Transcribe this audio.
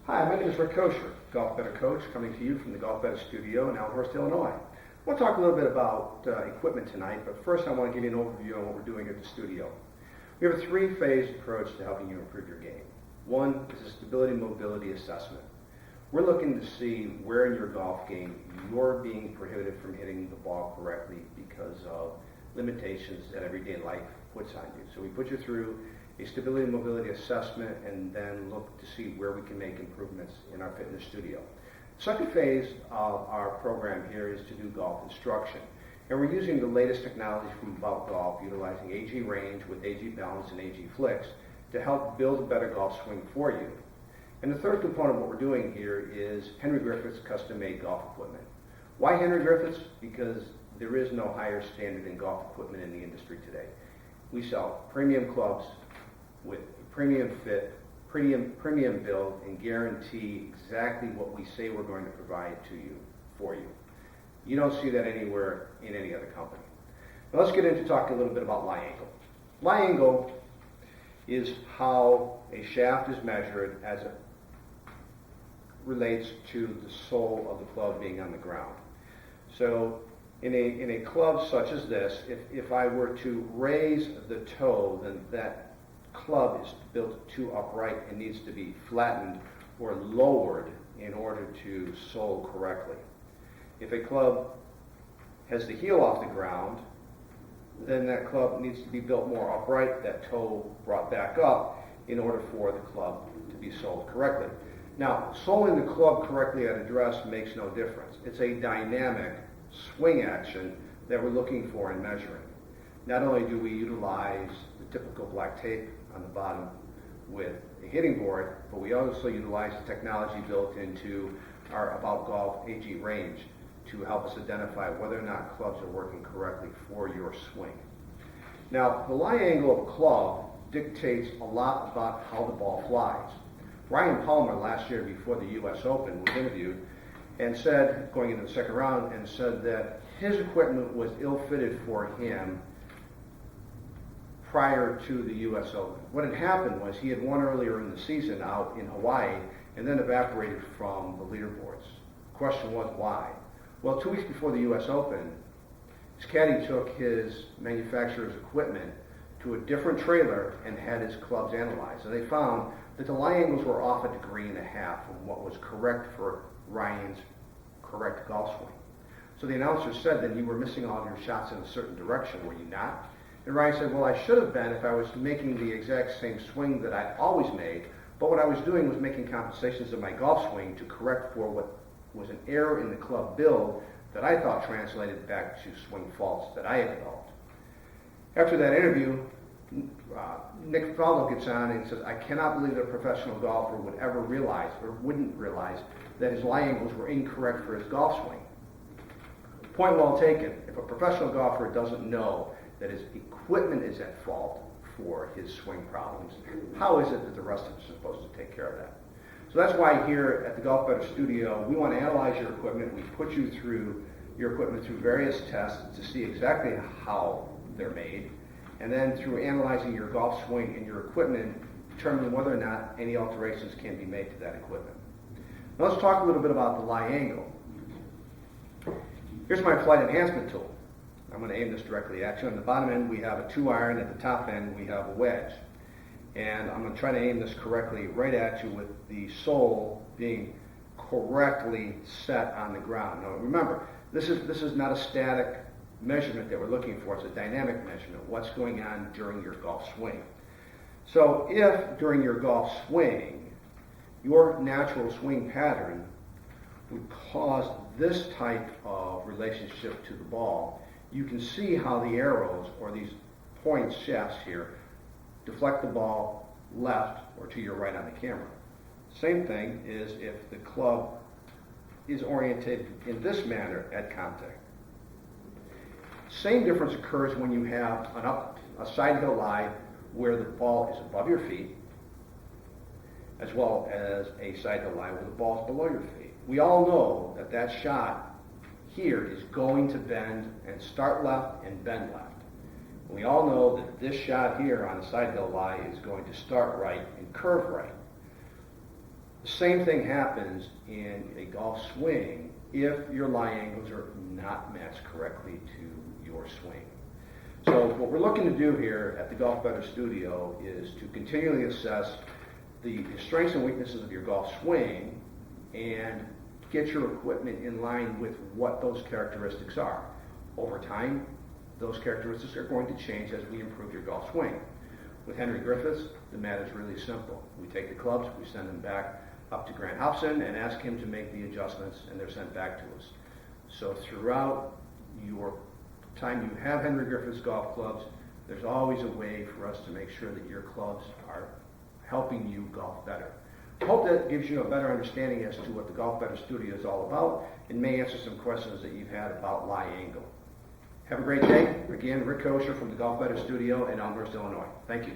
Hi, my name is Rick Kosher, Golf Better Coach, coming to you from the Golf Better Studio in Elmhurst, Illinois. We'll talk a little bit about equipment tonight, but first I want to give you an overview on what we're doing at the studio. We have a three-phase approach to helping you improve your game. One is a stability mobility assessment. We're looking to see where in your golf game you're being prohibited from hitting the ball correctly because of limitations that everyday life puts on you. So we put you through a stability and mobility assessment and then look to see where we can make improvements in our fitness studio. Second phase of our program here is to do golf instruction. And we're using the latest technology from About Golf, utilizing AG Range with AG Balance and AG Flicks to help build a better golf swing for you. And the third component of what we're doing here is Henry Griffiths custom-made golf equipment. Why Henry Griffiths? Because there is no higher standard in golf equipment in the industry today. We sell premium clubs with a premium fit, premium build, and guarantee exactly what we say we're going to provide to you, for you. You don't see that anywhere in any other company. Now let's get into talking a little bit about lie angle. Lie angle is how a shaft is measured as it relates to the sole of the club being on the ground. So in a club such as this, if I were to raise the toe, then that club is built too upright and needs to be flattened or lowered in order to sole correctly. If a club has the heel off the ground, then that club needs to be built more upright, that toe brought back up in order for the club to be soled correctly. Now, soling the club correctly at address makes no difference. It's a dynamic swing action that we're looking for in measuring. Not only do we utilize the typical black tape on the bottom with a hitting board, but we also utilize the technology built into our About Golf AG Range to help us identify whether or not clubs are working correctly for your swing. Now, the lie angle of a club dictates a lot about how the ball flies. Ryan Palmer last year before the US Open was interviewed and said, going into the second round, and said that his equipment was ill-fitted for him prior to the US Open. What had happened was he had won earlier in the season out in Hawaii and then evaporated from the leaderboards. The question was why? Well, 2 weeks before the US Open, his caddy took his manufacturer's equipment to a different trailer and had his clubs analyzed. And they found that the lie angles were off 1.5 degrees from what was correct for Ryan's correct golf swing. So the announcer said, then you were missing all of your shots in a certain direction, were you not? And Ryan said, well, I should have been if I was making the exact same swing that I always made, but what I was doing was making compensations of my golf swing to correct for what was an error in the club build that I thought translated back to swing faults that I had developed. After that interview, Nick Faldo gets on and says, I cannot believe that a professional golfer would ever realize or wouldn't realize that his lie angles were incorrect for his golf swing. Point well taken. If a professional golfer doesn't know that his equipment is at fault for his swing problems, how is it that the rest of us are supposed to take care of that? So that's why here at the Golf Better Studio, we want to analyze your equipment. We put you through your equipment through various tests to see exactly how they're made, and then through analyzing your golf swing and your equipment, determine whether or not any alterations can be made to that equipment. Now let's talk a little bit about the lie angle. Here's my flight enhancement tool. I'm going to aim this directly at you. On the bottom end, we have a 2-iron. At the top end, we have a wedge. And I'm going to try to aim this correctly right at you with the sole being correctly set on the ground. Now remember, this is not a static measurement that we're looking for. It's a dynamic measurement, what's going on during your golf swing. So if during your golf swing, your natural swing pattern would cause this type of relationship to the ball, you can see how the arrows, or these point shafts here, deflect the ball left or to your right on the camera. Same thing is if the club is oriented in this manner at contact. Same difference occurs when you have a side hill lie where the ball is above your feet, as well as a side hill lie where the ball is below your feet. We all know that that shot here is going to bend and start left and bend left. We all know that this shot here on the side hill lie is going to start right and curve right. The same thing happens in a golf swing if your lie angles are not matched correctly to your swing. So what we're looking to do here at the Golf Better Studio is to continually assess the strengths and weaknesses of your golf swing and get your equipment in line with what those characteristics are. Over time, those characteristics are going to change as we improve your golf swing. With Henry Griffiths, the matter is really simple. We take the clubs, we send them back up to Grant Hobson and ask him to make the adjustments, and they're sent back to us. So throughout your time you have Henry Griffiths golf clubs, there's always a way for us to make sure that your clubs are helping you golf better. I hope that gives you a better understanding as to what the Golf Better Studio is all about and may answer some questions that you've had about lie angle. Have a great day. Again, Rick Kosher from the Golf Better Studio in Elmhurst, Illinois. Thank you.